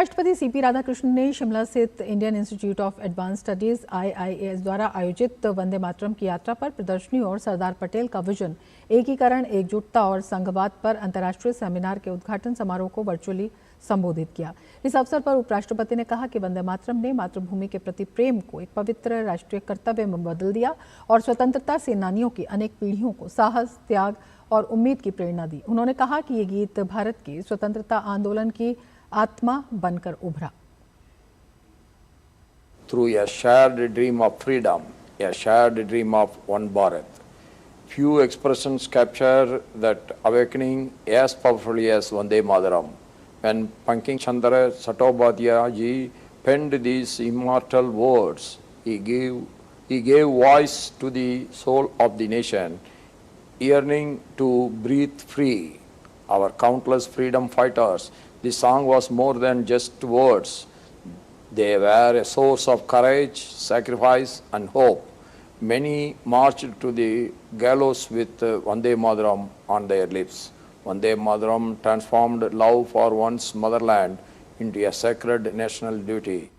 उपराष्ट्रपति सीपी राधाकृष्णन ने शिमला स्थित Indian institute of advance studies IIAS द्वारा आयोजित वंदे मातरम की यात्रा पर प्रदर्शनी और सरदार पटेल का विजन, एकीकरण, एकजुटता और संघवाद पर अंतर्राष्ट्रीय सेमिनार के उद्घाटन समारोह को वर्चुअली संबोधित किया। इस अवसर पर उपराष्ट्रपति ने कहा कि वंदे मातरम ने मातृभूमि के प्रति प्रेम को एक पवित्र राष्ट्रीय कर्तव्य में बदल दिया और स्वतंत्रता सेनानियों की अनेक पीढ़ियों को साहस, त्याग और उम्मीद की प्रेरणा दी। उन्होंने कहा कि ये गीत भारत के स्वतंत्रता आंदोलन की आत्मा बनकर उभरा। Through a shared dream of freedom, a shared dream of one Bharat. Few expressions capture that awakening as powerfully as Vande Mataram. When Bankim Chandra Chattopadhyay ji penned these immortal words, he gave voice to the soul of the nation, yearning to breathe free. Our countless freedom fighters, this song was more than just words. They were a source of courage, sacrifice and hope. Many marched to the gallows with Vande Mataram on their lips. Vande Mataram transformed love for one's motherland into a sacred national duty.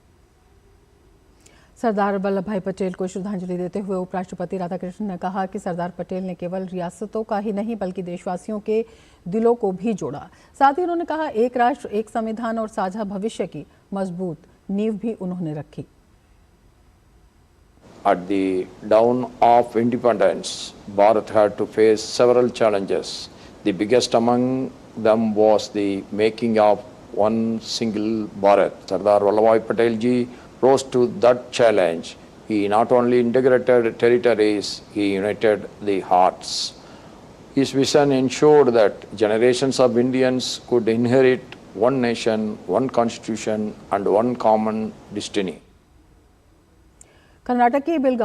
Sardar Vallabh भाई पटेल को श्रद्धांजलि देते हुए उपराष्ट्रपति राधाकृष्णन ने कहा कि सरदार पटेल ने केवल रियासतों का ही नहीं बल्कि देशवासियों के दिलों को भी जोड़ा। साथ ही उन्होंने कहा, एक राष्ट्र, एक संविधान और साझा भविष्य की मजबूत नींव भी उन्होंने रखी। At the dawn of independence, Bharat had to face several challenges. The biggest among them was the making of one single Bharat. Sardar Vallabhbhai Patel ji rose to that challenge. He not only integrated territories, he united the hearts. His vision ensured that generations of Indians could inherit one nation, one constitution and one common destiny. Karnataka के बेलगावी